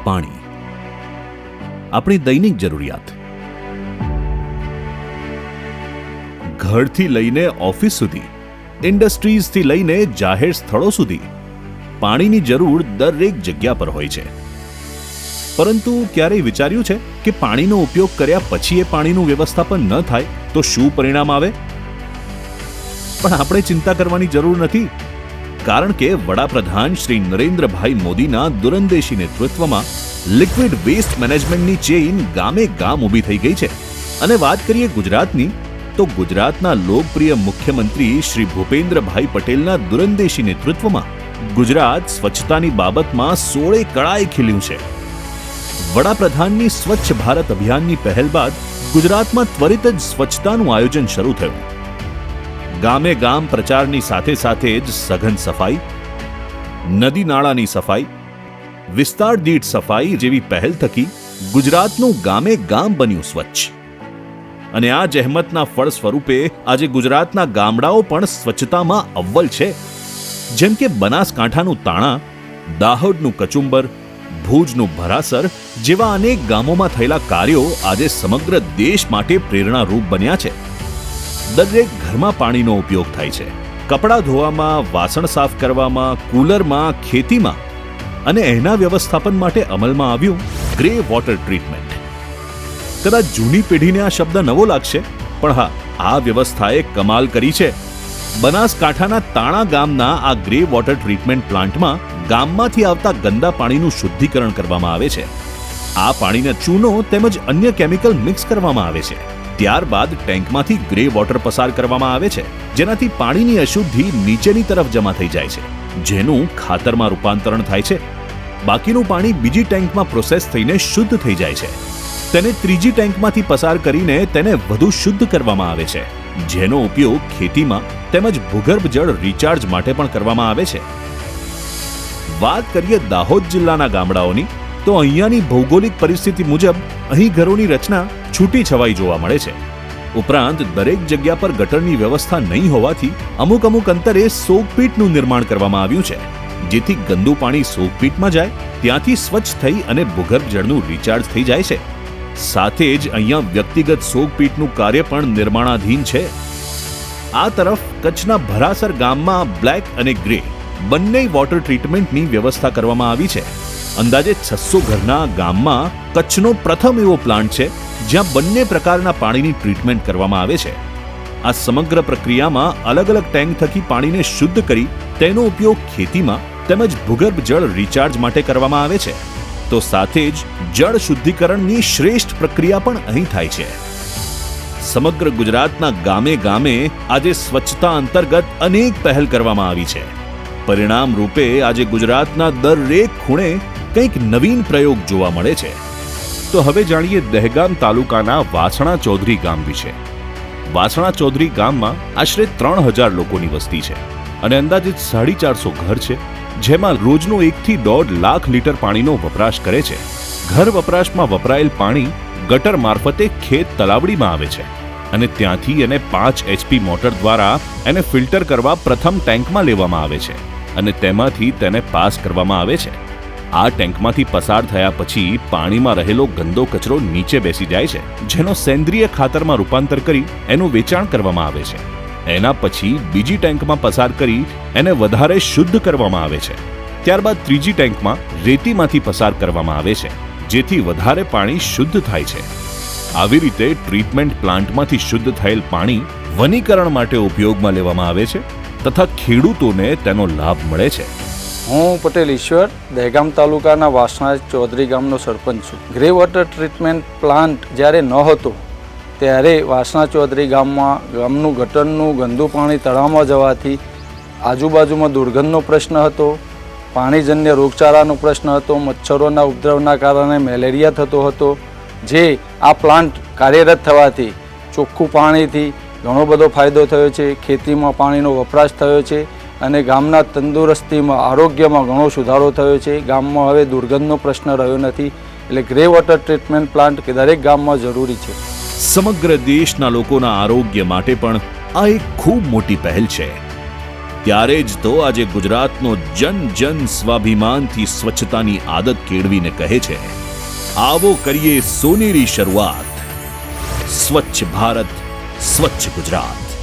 પાણી, આપણી દૈનિક જરૂરિયાત. ઘરથી લઈને ઓફિસ સુધી, ઇન્ડસ્ટ્રીઝથી લઈને જાહેર સ્થળો સુધી પાણીની જરૂર દરેક જગ્યા પર હોય છે. પરંતુ ક્યારેય વિચાર્યું છે કે પાણીનો ઉપયોગ કર્યા પછી એ પાણીનું વ્યવસ્થાપન ન થાય તો શું પરિણામ આવે? પણ આપણે ચિંતા કરવાની જરૂર નથી, કારણ કે વડાપ્રધાન શ્રી નરેન્દ્રભાઈ મોદીના દૂરંદેશી નેતૃત્વમાં લિક્વિડ વેસ્ટ મેનેજમેન્ટની ચેઇન ગામે ગામ ઊભી થઈ ગઈ છે. અને વાત કરીએ ગુજરાતની, તો ગુજરાતના લોકપ્રિય મુખ્યમંત્રી શ્રી ભૂપેન્દ્રભાઈ પટેલના દૂરંદેશી નેતૃત્વમાં ગુજરાત સ્વચ્છતાની બાબતમાં 16 કળાએ ખીલ્યું છે. વડાપ્રધાનની સ્વચ્છ ભારત અભિયાનની પહેલ બાદ ગુજરાતમાં ત્વરિત જ સ્વચ્છતાનું આયોજન શરૂ થયું. ગામે ગામ પ્રચારની સાથે સાથે જ સઘન સફાઈ, નદી નાળાની સફાઈ, વિસ્તાર દીઠ સફાઈ જેવી પહેલ થકી ગુજરાતનું ગામે ગામ બન્યું સ્વચ્છ. અને આ જહેમતના ફળ સ્વરૂપે આજે ગુજરાતના ગામડાઓ પણ સ્વચ્છતામાં અવ્વલ છે. જેમ કે બનાસકાંઠાનું તાણા, દાહોદનું કચુંબર, ભુજનું ભરાસર જેવા અનેક ગામોમાં થયેલા કાર્યો આજે સમગ્ર દેશ માટે પ્રેરણારૂપ બન્યા છે. દરેક ઘરમાં પાણીનો ઉપયોગ થાય છે. કપડાં ધોવામાં, વાસણ સાફ કરવામાં, કુલરમાં, ખેતીમાં, અને એના વ્યવસ્થાપન માટે અમલમાં આવ્યું ગ્રે વોટર ટ્રીટમેન્ટ. કદાચ જૂની પેઢીને આ શબ્દ નવો લાગશે, પણ હા, આ વ્યવસ્થાએ કમાલ કરી છે. બનાસકાંઠાના તાણા ગામના આ ગ્રે વોટર ટ્રીટમેન્ટ પ્લાન્ટમાં ગામમાંથી આવતા ગંદા પાણીનું શુદ્ધિકરણ કરવામાં આવે છે. આ પાણીને ચૂનો તેમજ અન્ય કેમિકલ મિક્સ કરવામાં આવે છે. ત્યારબાદ ટેન્કમાંથી ગ્રે વોટર પસાર કરવામાં આવે છે, જેનાથી પાણીની અશુદ્ધિ નીચેની તરફ જમા થઈ જાય છે, જેનું ખાતરમાં રૂપાંતરણ થાય છે. બાકીનું પાણી બીજી ટેન્કમાં પ્રોસેસ થઈને શુદ્ધ થઈ જાય છે. તેને ત્રીજી ટેન્કમાંથી પસાર કરીને તેને વધુ શુદ્ધ કરવામાં આવે છે, જેનો ઉપયોગ ખેતીમાં તેમજ ભૂગર્ભ જળ રિચાર્જ માટે પણ કરવામાં આવે છે. વાત કરીએ દાહોદ જિલ્લાના ગામડાઓની, તો અહીંયાની ભૌગોલિક પરિસ્થિતિ મુજબ અહીં ઘરોની રચના છૂટી છવાઈ જોવા મળે છે. ઉપરાંત દરેક જગ્યા પર ગટરની વ્યવસ્થા નહીં હોવાથી અમુક અંતરે સોગપીટનું નિર્માણ કરવામાં આવ્યું છે, જેથી ગંદુ પાણી સોગપીટમાં જાય, ત્યાંથી સ્વચ્છ થઈ અને ભૂગર્ભ જળનું રિચાર્જ થઈ જાય છે. સાથે જ અહીંયા વ્યક્તિગત સોગપીટનું કાર્ય પણ નિર્માણાધીન છે. આ તરફ કચ્છના ભરાસર ગામમાં બ્લેક અને ગ્રે બંને વોટર ટ્રીટમેન્ટની વ્યવસ્થા કરવામાં આવી છે. અંદાજે 600 ઘરના ગામમાં કચ્છનો પ્રથમ એવો પ્લાન્ટ છે જ્યાં બંને પ્રકારના પાણીની ટ્રીટમેન્ટ કરવામાં આવે છે. આ સમગ્ર પ્રક્રિયામાં અલગ અલગ ટેન્ક થકી પાણીને શુદ્ધ કરી તેનો ઉપયોગ ખેતીમાં તેમજ ભૂગર્ભ જળ રિચાર્જ માટે કરવામાં આવે છે. તો સાથે જ જળ શુદ્ધિકરણની શ્રેષ્ઠ પ્રક્રિયા પણ અહીં થાય છે. સમગ્ર ગુજરાતના ગામે ગામે આજે સ્વચ્છતા અંતર્ગત અનેક પહેલ કરવામાં આવી છે. પરિણામ રૂપે આજે ગુજરાતના દરેક ખૂણે કંઈક નવીન પ્રયોગ જોવા મળે છે. તો હવે જાણીએ દહેગામ તાલુકાના વાસણા ચૌધરી ગામ વિશે. વાસણા ચૌધરી ગામમાં આશરે 3000 લોકોની વસ્તી છે અને અંદાજિત 450 ઘર છે, જેમાં રોજનો 1 થી 1.5 લાખ લીટર પાણીનો વપરાશ કરે છે. ઘર વપરાશમાં વપરાયેલ પાણી ગટર મારફતે ખેત તલાવડીમાં આવે છે અને ત્યાંથી એને 5 HP મોટર દ્વારા એને ફિલ્ટર કરવા પ્રથમ ટેન્કમાં લેવામાં આવે છે અને તેમાંથી તેને પાસ કરવામાં આવે છે. આ ટેન્કમાંથી પસાર થયા પછી પાણીમાં રહેલો ગંદો કચરો નીચે બેસી જાય છે, જેનો સેન્દ્રિય ખાતરમાં રૂપાંતર કરી એનું વેચાણ કરવામાં આવે છે. એના પછી બીજી ટેન્કમાં પસાર કરી એને વધારે શુદ્ધ કરવામાં આવે છે. ત્યારબાદ ત્રીજી ટેન્કમાં રેતીમાંથી પસાર કરવામાં આવે છે, જેથી વધારે પાણી શુદ્ધ થાય છે. આવી રીતે ટ્રીટમેન્ટ પ્લાન્ટમાંથી શુદ્ધ થયેલ પાણી વનીકરણ માટે ઉપયોગમાં લેવામાં આવે છે તથા ખેડૂતોને તેનો લાભ મળે છે. હું પટેલ ઈશ્વર, દહેગામ તાલુકાના વાસણા ચૌધરી ગામનો સરપંચ છું. ગ્રે વોટર ટ્રીટમેન્ટ પ્લાન્ટ જ્યારે ન હતો ત્યારે વાસણા ચૌધરી ગામનું ગટરનું ગંદુ પાણી તળાવમાં જવાથી આજુબાજુમાં દુર્ગંધનો પ્રશ્ન હતો, પાણીજન્ય રોગચાળાનો પ્રશ્ન હતો, મચ્છરોના ઉપદ્રવના કારણે મેલેરિયા થતો હતો. જે આ પ્લાન્ટ કાર્યરત થવાથી ચોખ્ખું પાણીથી ઘણો બધો ફાયદો થયો છે. ખેતીમાં પાણીનો વપરાશ થયો છે અને ગામના તંદુરસ્તીમાં, આરોગ્યમાં ઘણો સુધારો થયો છે. ગામમાં હવે દુર્ગંધનો પ્રશ્ન રહ્યો નથી. એટલે ગ્રે વોટર ટ્રીટમેન્ટ પ્લાન્ટ કે દરેક ગામમાં જરૂરી છે. સમગ્ર દેશના લોકોના આરોગ્ય માટે પણ આ એક ખૂબ મોટી પહેલ છે. ત્યારે જ તો આજે ગુજરાતનો જન જન સ્વાભિમાનથી સ્વચ્છતાની આદત કેળવીને કહે છે, આવો કરીએ સોનેરી શરૂઆત. સ્વચ્છ ભારત, સ્વચ્છ ગુજરાત.